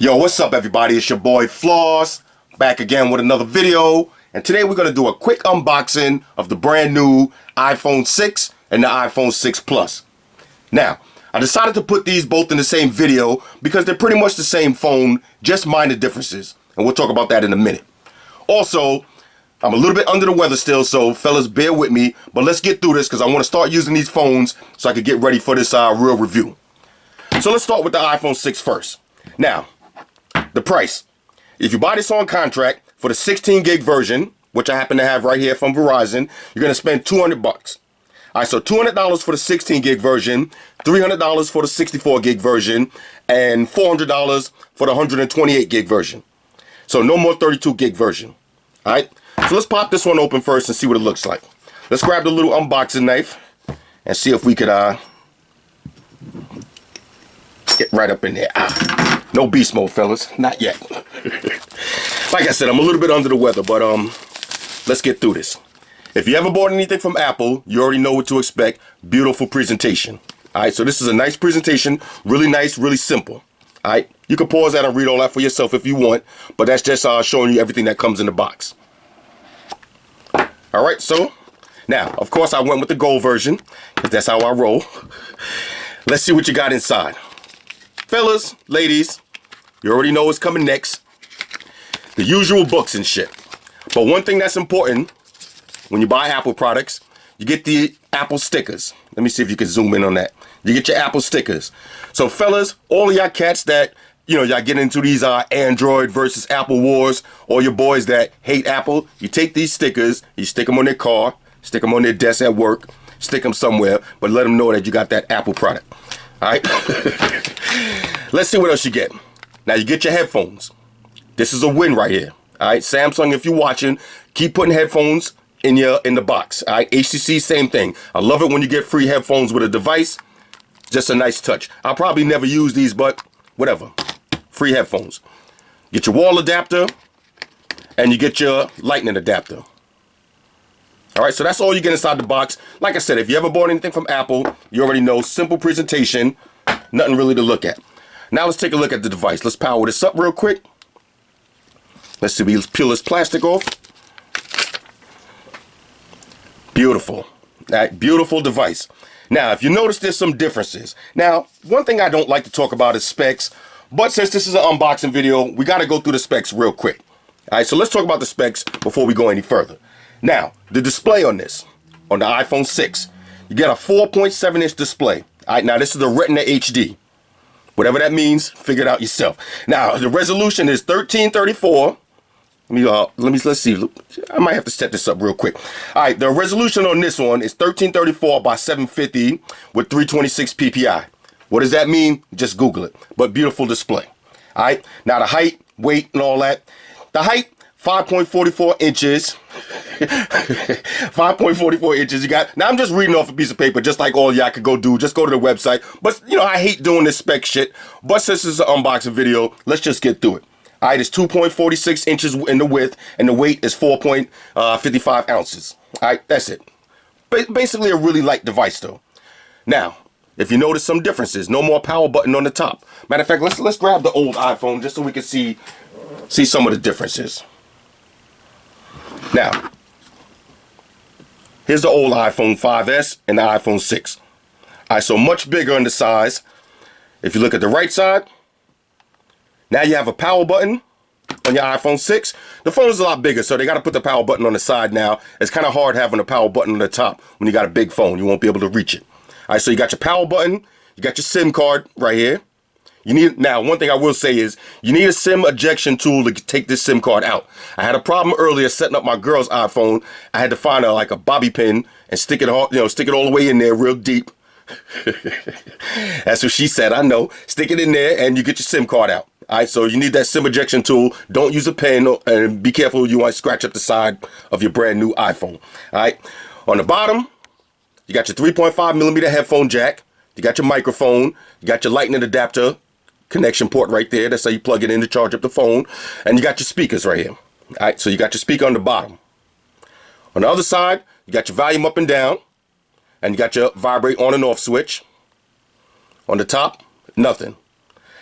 Yo, what's up everybody? It's your boy Floss, back again with another video. And today we're going to do a quick unboxing of the brand new iPhone 6 and the iPhone 6 Plus. Now, I decided to put these both in the same video because they're pretty much the same phone, just minor differences. And we'll talk about that in a minute. Also, I'm a little bit under the weather still, so fellas, bear with me. But let's get through this because I want to start using these phones so I can get ready for this real review. So let's start with the iPhone 6 first. Now, the price. If you buy this on contract for the 16 gig version, which I happen to have right here from Verizon, you're going to spend $200. All right, so $200 for the 16 gig version, $300 for the 64 gig version, and $400 for the 128 gig version. So no more 32 gig version. All right, so let's pop this one open first and see what it looks like. Let's grab the little unboxing knife and see if we could get right up in there. No beast mode, fellas. Not yet. Like I said, I'm a little bit under the weather, but let's get through this. If you ever bought anything from Apple, you already know what to expect. Beautiful presentation. All right, so this is a nice presentation. Really nice, really simple. All right, you can pause that and read all that for yourself if you want, but that's just showing you everything that comes in the box. All right, so now, of course, I went with the gold version because that's how I roll. Let's see what you got inside. Fellas, ladies, you already know what's coming next. The usual books and shit. But one thing that's important when you buy Apple products, you get the Apple stickers. Let me see if you can zoom in on that. You get your Apple stickers. So fellas, all of y'all cats that, y'all get into these Android versus Apple wars, or your boys that hate Apple, you take these stickers, you stick them on their car, stick them on their desk at work, stick them somewhere, but let them know that you got that Apple product. All right. Let's see what else you get. Now you get your headphones. This is a win right here. All right, Samsung, if you're watching, keep putting headphones in the box. All right, HTC, same thing. I love it when you get free headphones with a device. Just a nice touch. I'll probably never use these, but whatever. Free headphones. Get your wall adapter, and you get your lightning adapter. All right, so that's all you get inside the box. Like I said, if you ever bought anything from Apple, you already know, simple presentation, nothing really to look at. Now let's take a look at the device. Let's power this up real quick. Let's see, we peel this plastic off. Beautiful. That beautiful device. Now, if you notice, there's some differences. Now, one thing I don't like to talk about is specs, but since this is an unboxing video, we got to go through the specs real quick. All right, so let's talk about the specs before we go any further. Now, the display on this, on the iPhone 6, you get a 4.7-inch display. All right, now this is the Retina HD. Whatever that means, figure it out yourself. Now, the resolution is 1334. Let's see. I might have to set this up real quick. All right, the resolution on this one is 1334 by 750 with 326 ppi. What does that mean? Just Google it. But beautiful display. All right, now the height, weight, and all that. The height, 5.44 inches. 5.44 inches. You got. Now I'm just reading off a piece of paper, just like all y'all could go do. Just go to the website. But I hate doing this spec shit. But since this is an unboxing video, let's just get through it. All right, it's 2.46 inches in the width, and the weight is 4.55 ounces. All right, that's it. Basically a really light device, though. Now, if you notice some differences, no more power button on the top. Matter of fact, let's grab the old iPhone just so we can see some of the differences. Now, here's the old iPhone 5S and the iPhone 6. All right, so much bigger in the size. If you look at the right side, now you have a power button on your iPhone 6. The phone is a lot bigger, so they got to put the power button on the side now. It's kind of hard having a power button on the top when you got a big phone. You won't be able to reach it. All right, so you got your power button. You got your SIM card right here. Now, one thing I will say is you need a SIM ejection tool to take this SIM card out. I had a problem earlier setting up my girl's iPhone. I had to find like a bobby pin and stick it all the way in there real deep. That's what she said. I know. Stick it in there and you get your SIM card out. All right, so you need that SIM ejection tool. Don't use a pen, and be careful. You want to scratch up the side of your brand new iPhone. All right, on the bottom, you got your 3.5mm headphone jack. You got your microphone. You got your lightning adapter connection port right there. That's how you plug it in to charge up the phone. And you got your speakers right here. All right, so you got your speaker on the bottom. On the other side, you got your volume up and down, and you got your vibrate on and off switch. On the top, nothing.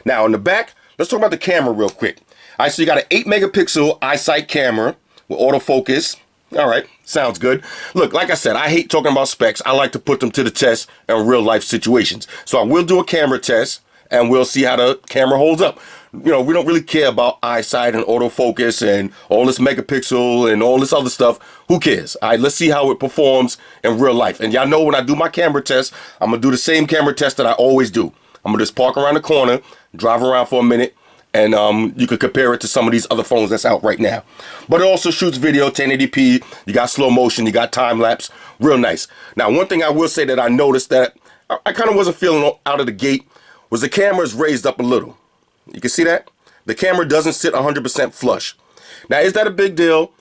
Now on the back, let's talk about the camera real quick. All right, so you got an 8 megapixel iSight camera with autofocus. All right, sounds good. Look, like I said, I hate talking about specs. I like to put them to the test in real life situations. So I will do a camera test and we'll see how the camera holds up. You know, we don't really care about iSight and autofocus and all this megapixel and all this other stuff. Who cares? All right, let's see how it performs in real life. And y'all know when I do my camera test, I'm going to do the same camera test that I always do. I'm going to just park around the corner, drive around for a minute, and you could compare it to some of these other phones that's out right now. But it also shoots video 1080p. You got slow motion. You got time lapse. Real nice. Now, one thing I will say that I noticed that I kind of wasn't feeling out of the gate was the camera is raised up a little. You can see that? The camera doesn't sit 100% flush. Now, is that a big deal?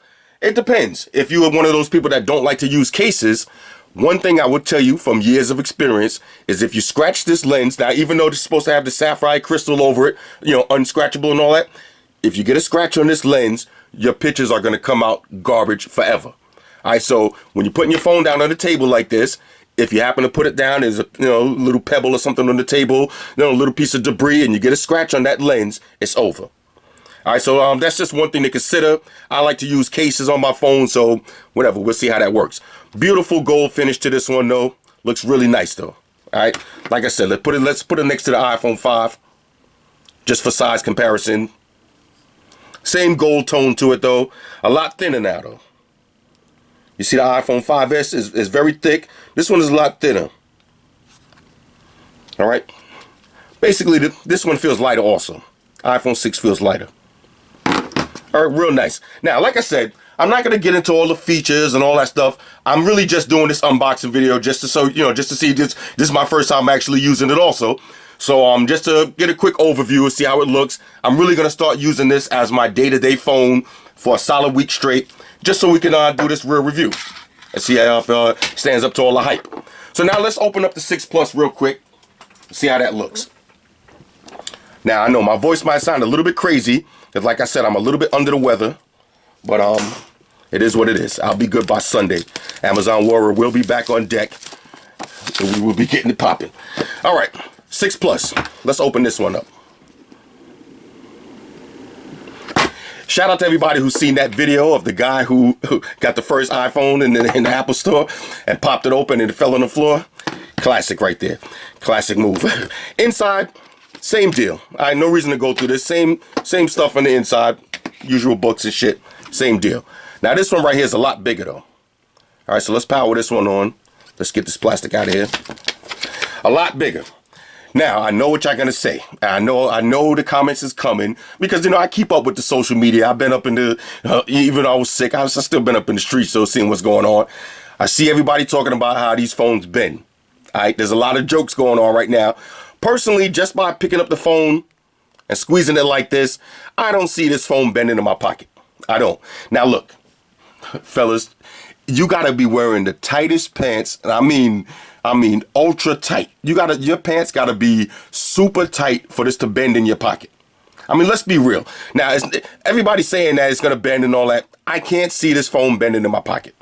It depends. If you are one of those people that don't like to use cases, one thing I would tell you from years of experience is if you scratch this lens, now even though it's supposed to have the sapphire crystal over it, you know, unscratchable and all that, if you get a scratch on this lens, your pictures are going to come out garbage forever. All right, so when you're putting your phone down on the table like this, if you happen to put it down as a little pebble or something on the table, a little piece of debris, and you get a scratch on that lens, it's over. All right, so that's just one thing to consider. I like to use cases on my phone, so whatever, we'll see how that works. Beautiful gold finish to this one, though. Looks really nice, though. All right, like I said, let's put it next to the iPhone 5, just for size comparison. Same gold tone to it, though. A lot thinner now, though. You see the iPhone 5S is very thick. This one is a lot thinner. All right. Basically, this one feels lighter also. iPhone 6 feels lighter. All right, real nice. Now, like I said, I'm not going to get into all the features and all that stuff. I'm really just doing this unboxing video just to see this is my first time actually using it also. So just to get a quick overview and see how it looks. I'm really going to start using this as my day-to-day phone for a solid week straight, just so we can do this real review and see how it stands up to all the hype. So now let's open up the 6 Plus real quick, see how that looks. Now, I know my voice might sound a little bit crazy, because like I said, I'm a little bit under the weather, but it is what it is. I'll be good by Sunday. Amazon Warrior will be back on deck, and we will be getting it popping. All right, 6 Plus. Let's open this one up. Shout out to everybody who's seen that video of the guy who got the first iPhone in the Apple Store and popped it open and it fell on the floor. Classic right there. Classic move. Inside, same deal. I had no reason to go through this. Same stuff on the inside. Usual books and shit. Same deal. Now this one right here is a lot bigger though. All right, so let's power this one on. Let's get this plastic out of here. A lot bigger. Now, I know what y'all gonna say. I know the comments is coming because, I keep up with the social media. I've been up in the, even though I was sick, I still been up in the streets, so seeing what's going on. I see everybody talking about how these phones bend. All right, there's a lot of jokes going on right now. Personally, just by picking up the phone and squeezing it like this, I don't see this phone bending in my pocket. I don't. Now look, fellas, you gotta be wearing the tightest pants, and I mean ultra tight. Your pants gotta be super tight for this to bend in your pocket. I mean, let's be real. Now, everybody's saying that it's gonna bend and all that. I can't see this phone bending in my pocket.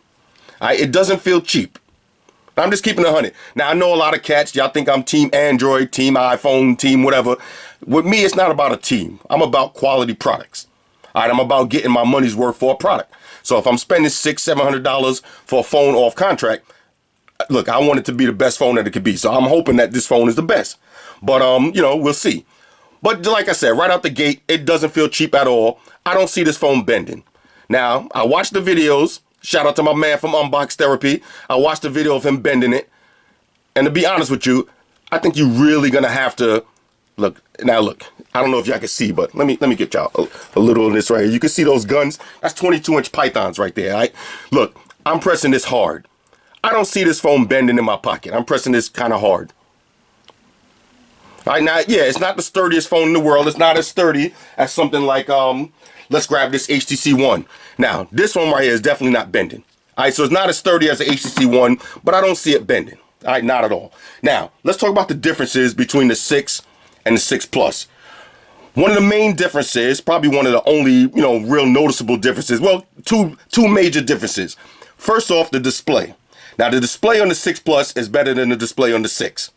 It doesn't feel cheap. I'm just keeping it 100. Now, I know a lot of cats, y'all think I'm team Android, team iPhone, team whatever. With me, it's not about a team. I'm about quality products. All right, I'm about getting my money's worth for a product. So if I'm spending $600-700 for a phone off contract, look, I want it to be the best phone that it could be. So I'm hoping that this phone is the best. But, we'll see. But like I said, right out the gate, it doesn't feel cheap at all. I don't see this phone bending. Now, I watched the videos. Shout out to my man from Unbox Therapy. I watched the video of him bending it. And to be honest with you, I think you're really going to have to look. Now, look, I don't know if y'all can see, but let me get y'all a little of this right here. You can see those guns. That's 22-inch pythons right there. All right? Look, I'm pressing this hard. I don't see this phone bending in my pocket. I'm pressing this kind of hard. All right, now, yeah, it's not the sturdiest phone in the world. It's not as sturdy as something like, let's grab this HTC One. Now, this one right here is definitely not bending. All right, so it's not as sturdy as the HTC One, but I don't see it bending. All right, not at all. Now, let's talk about the differences between the 6 and the 6 Plus. One of the main differences, probably one of the only, real noticeable differences, well, two major differences. First off, the display. Now, the display on the 6 Plus is better than the display on the 6.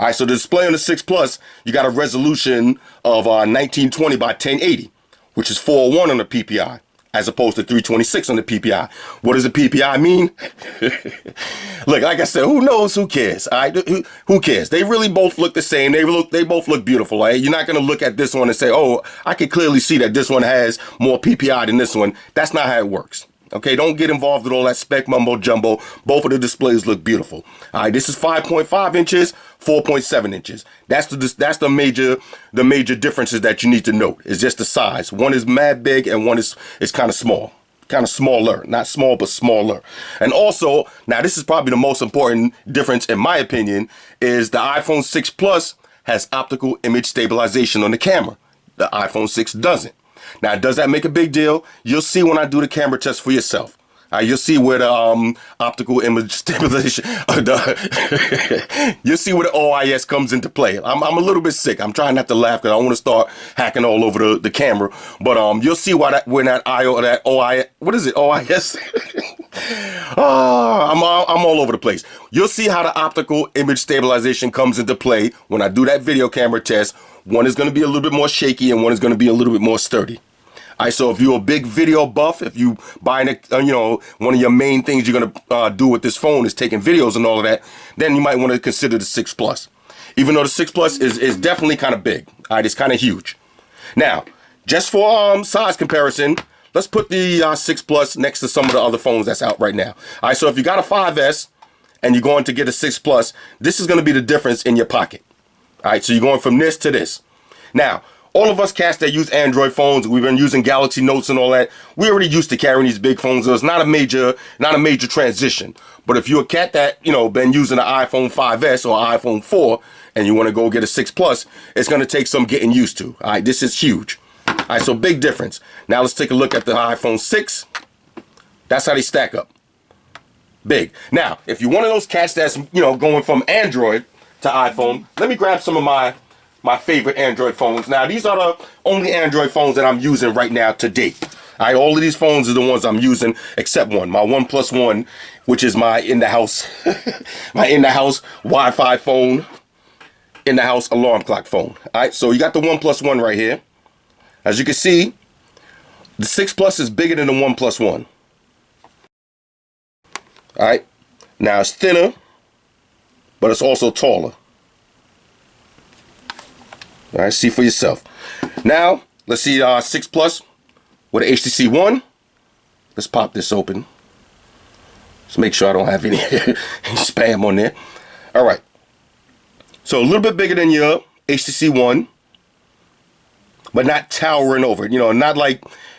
All right, so the display on the 6 Plus, you got a resolution of 1920 by 1080, which is 401 on the PPI, as opposed to 326 on the PPI. What does the PPI mean? Look, like I said, who knows? Who cares? All right, who cares? They really both look the same. They both look beautiful. Right? You're not gonna look at this one and say, oh, I can clearly see that this one has more PPI than this one. That's not how it works. Okay, don't get involved with all that spec mumbo jumbo. Both of the displays look beautiful. All right, this is 5.5 inches, 4.7 inches. That's the major differences that you need to note. It's just the size. One is mad big and one is kind of small. Kind of smaller, not small, but smaller. And also, now this is probably the most important difference in my opinion, is the iPhone 6 Plus has optical image stabilization on the camera. The iPhone 6 doesn't. Now, does that make a big deal? You'll see when I do the camera test for yourself. You'll see where the optical image stabilization, you'll see where the OIS comes into play. I'm a little bit sick. I'm trying not to laugh because I want to start hacking all over the camera. But you'll see why when that OIS, what is it, OIS? I'm all over the place. You'll see how the optical image stabilization comes into play when I do that video camera test. One is going to be a little bit more shaky and one is going to be a little bit more sturdy. All right, so if you're a big video buff, if you buying one of your main things you're gonna do with this phone is taking videos and all of that, then you might want to consider the 6 Plus. Even though the 6 Plus is definitely kind of big. All right, it's kind of huge. Now, just for size comparison, let's put the 6 Plus next to some of the other phones that's out right now. All right, so if you got a 5S and you're going to get a 6 Plus, this is going to be the difference in your pocket. All right, so you're going from this to this. Now, all of us cats that use Android phones, we've been using Galaxy Notes and all that. We're already used to carrying these big phones, so it's not a major transition. But if you're a cat that, been using an iPhone 5S or iPhone 4 and you want to go get a 6 Plus, it's going to take some getting used to. All right, this is huge. All right, so big difference. Now let's take a look at the iPhone 6. That's how they stack up. Big. Now, if you're one of those cats that's, going from Android to iPhone, let me grab some of my favorite Android phones. Now, these are the only Android phones that I'm using right now to date. All right, all of these phones are the ones I'm using except one, my OnePlus One, which is my in-the-house, Wi-Fi phone, in-the-house alarm clock phone. All right, so you got the OnePlus One right here. As you can see, the 6 Plus is bigger than the OnePlus One. All right, now it's thinner, but it's also taller. All right, see for yourself. Now, let's see 6 Plus with an HTC One. Let's pop this open. Let's make sure I don't have any spam on there. All right. So a little bit bigger than your HTC One, but not towering over it.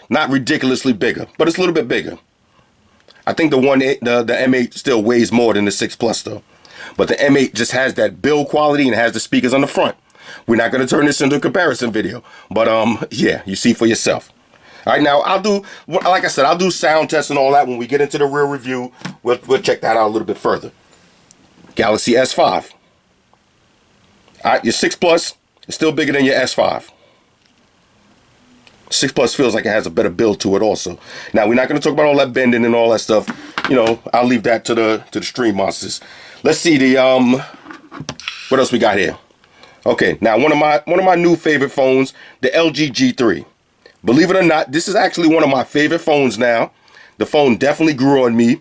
Not ridiculously bigger, but it's a little bit bigger. I think the M8 still weighs more than the 6 Plus though. But the M8 just has that build quality and has the speakers on the front. We're not going to turn this into a comparison video, but yeah, you see for yourself. All right, now like I said, I'll do sound tests and all that when we get into the real review. We'll check that out a little bit further. Galaxy S5. All right, your 6 Plus is still bigger than your S5. 6 Plus feels like it has a better build to it also. Now, we're not going to talk about all that bending and all that stuff. I'll leave that to the stream monsters. Let's see what else we got here. Okay, now one of my new favorite phones, the LG G3. Believe it or not, this is actually one of my favorite phones now. The phone definitely grew on me.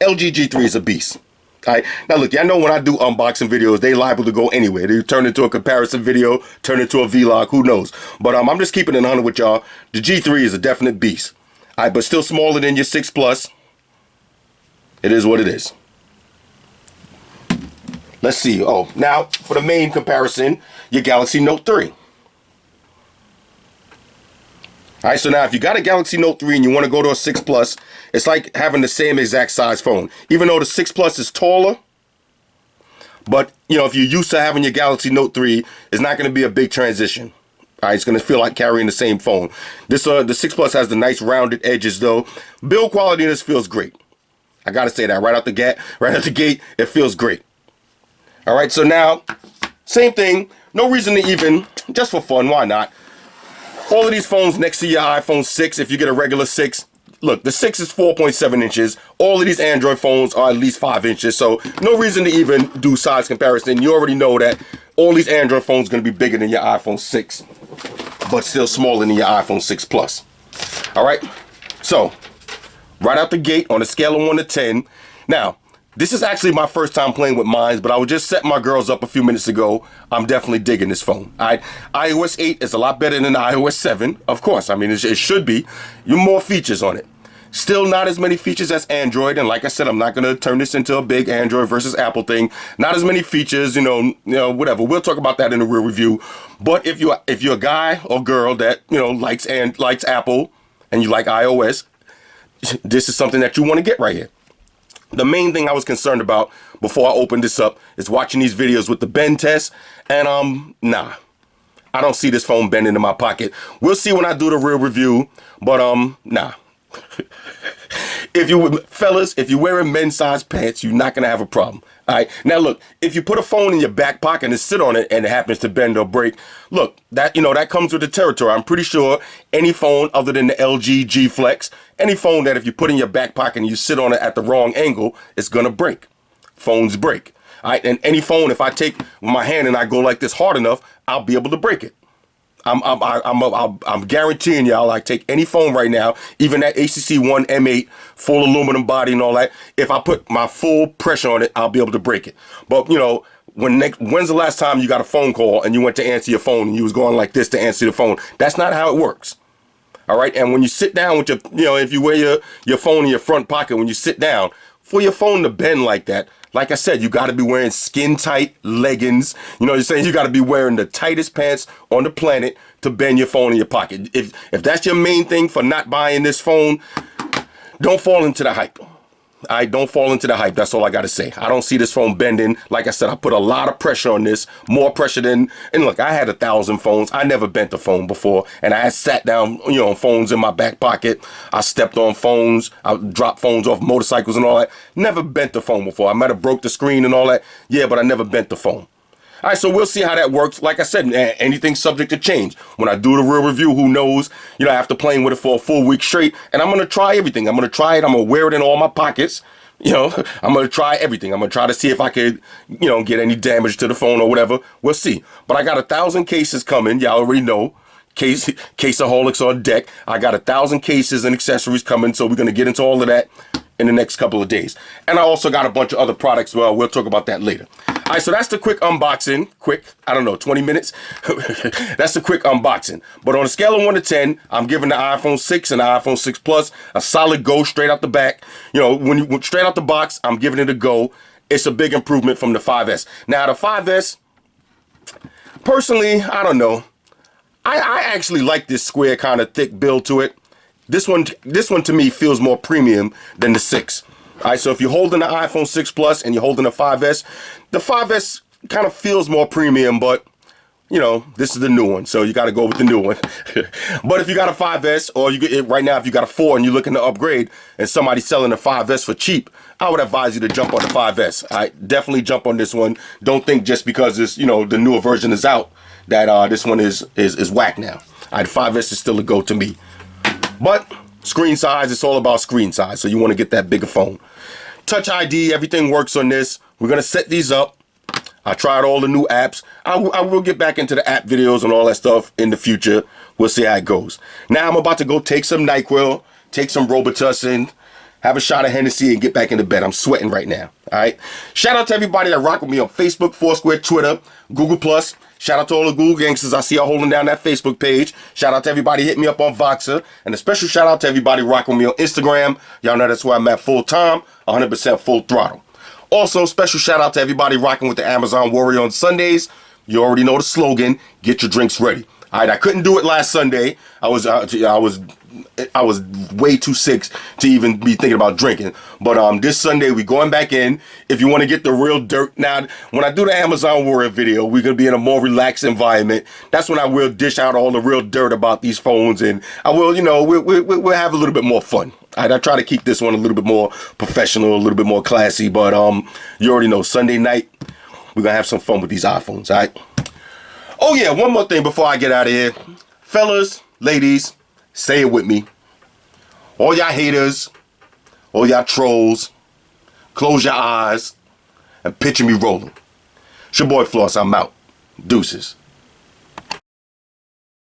LG G3 is a beast. All right, now look, y'all know when I do unboxing videos, they liable to go anywhere. They turn into a comparison video, turn into a vlog, who knows. But I'm just keeping it 100 with y'all. The G3 is a definite beast. All right, but still smaller than your 6 Plus. It is what it is. Let's see. Oh, now for the main comparison, your Galaxy Note 3. All right, so now if you got a Galaxy Note 3 and you want to go to a 6 Plus, it's like having the same exact size phone. Even though the 6 Plus is taller, but if you're used to having your Galaxy Note 3, it's not going to be a big transition. All right, it's going to feel like carrying the same phone. The 6 Plus has the nice rounded edges though. Build quality in this feels great. I got to say that right out the gate, it feels great. All right, so now, same thing. No reason to even, just for fun, why not? All of these phones next to your iPhone 6, if you get a regular 6, look, the 6 is 4.7 inches. All of these Android phones are at least 5 inches. So no reason to even do size comparison. You already know that all these Android phones are going to be bigger than your iPhone 6, but still smaller than your iPhone 6 Plus. All right. So right out the gate on a scale of 1 to 10. Now, this is actually my first time playing with mine, but I was just setting my girls up a few minutes ago. I'm definitely digging this phone. iOS 8 is a lot better than iOS 7, of course. I mean, it should be. You have more features on it. Still not as many features as Android, and like I said, I'm not going to turn this into a big Android versus Apple thing. Not as many features, whatever. We'll talk about that in a real review. But if you're a guy or girl that likes Apple and you like iOS, this is something that you want to get right here. The main thing I was concerned about before I opened this up is watching these videos with the bend test, and nah, I don't see this phone bending in my pocket. We'll see when I do the real review, but nah. If you're wearing men's size pants, you're not gonna have a problem. All right. Now look, if you put a phone in your back pocket and sit on it and it happens to bend or break, look, that comes with the territory. I'm pretty sure any phone other than the LG G Flex, any phone that if you put in your back pocket and you sit on it at the wrong angle, it's gonna break. Phones break. All right. And any phone, if I take my hand and I go like this hard enough, I'll be able to break it. I'm guaranteeing y'all, like, take any phone right now, even that HTC One M8, full aluminum body and all that. If I put my full pressure on it, I'll be able to break it. But when's the last time you got a phone call and you went to answer your phone and you was going like this to answer the phone? That's not how it works. All right. And when you sit down with if you wear your phone in your front pocket, when you sit down, for your phone to bend like that, like I said, you got to be wearing skin tight leggings. You're saying you got to be wearing the tightest pants on the planet to bend your phone in your pocket. If that's your main thing for not buying this phone, don't fall into the hype. Don't fall into the hype. That's all I got to say. I don't see this phone bending. Like I said, I put a lot of pressure on this, more pressure than, and look, I had 1,000 phones. I never bent a phone before. And I had sat down, on phones in my back pocket. I stepped on phones. I dropped phones off motorcycles and all that. Never bent the phone before. I might have broke the screen and all that. Yeah, but I never bent the phone. All right, so we'll see how that works. Like I said, anything's subject to change. When I do the real review, who knows? After playing with it for a full week straight, and I'm going to try everything. I'm going to try it. I'm going to wear it in all my pockets. I'm going to try everything. I'm going to try to see if I could, get any damage to the phone or whatever. We'll see. But I got 1,000 cases coming. Y'all already know. Caseaholics on deck. I got 1,000 cases and accessories coming, so we're going to get into all of that in the next couple of days. And I also got a bunch of other products. Well, we'll talk about that later. All right, so that's the quick unboxing. Quick, 20 minutes. That's the quick unboxing. But on a scale of 1 to 10, I'm giving the iPhone 6 and the iPhone 6 Plus a solid go straight out the back. When you straight out the box, I'm giving it a go. It's a big improvement from the 5S. Now, the 5S, personally, I don't know. I actually like this square kind of thick build to it. This one to me feels more premium than the 6. All right, so if you're holding the iPhone 6 Plus and you're holding the 5S kind of feels more premium, but this is the new one, so you got to go with the new one. But if you got a 5S, or you get it right now, if you got a 4 and you're looking to upgrade, and somebody's selling a 5S for cheap, I would advise you to jump on the 5S. All right, definitely jump on this one. Don't think just because this, the newer version is out that this one is whack now. All right, 5S is still a go to me. But screen size, it's all about screen size, so you want to get that bigger phone. Touch ID, everything works on this. We're going to set these up. I tried all the new apps. I will get back into the app videos and all that stuff in the future. We'll see how it goes. Now I'm about to go take some NyQuil, take some Robitussin, have a shot of Hennessy, and get back into bed. I'm sweating right now. All right. Shout out to everybody that rock with me on Facebook, Foursquare, Twitter, Google+. Shout out to all the Google gangsters. I see y'all holding down that Facebook page. Shout out to everybody hitting me up on Voxer. And a special shout out to everybody rocking with me on Instagram. Y'all know that's where I'm at full time, 100% full throttle. Also, special shout out to everybody rocking with the Amazon Warrior on Sundays. You already know the slogan, get your drinks ready. All right, I couldn't do it last Sunday. I was way too sick to even be thinking about drinking. But this Sunday we going back in. If you want to get the real dirt. Now, when I do the Amazon Warrior video, we're gonna be in a more relaxed environment. That's when I will dish out all the real dirt about these phones, and I will, we'll have a little bit more fun. I try to keep this one a little bit more professional, a little bit more classy. But you already know, Sunday night we're gonna have some fun with these iPhones. All right. Oh yeah, one more thing before I get out of here, fellas, ladies. Say it with me. All y'all haters, all y'all trolls, close your eyes and picture me rolling. It's your boy Floss, I'm out. Deuces.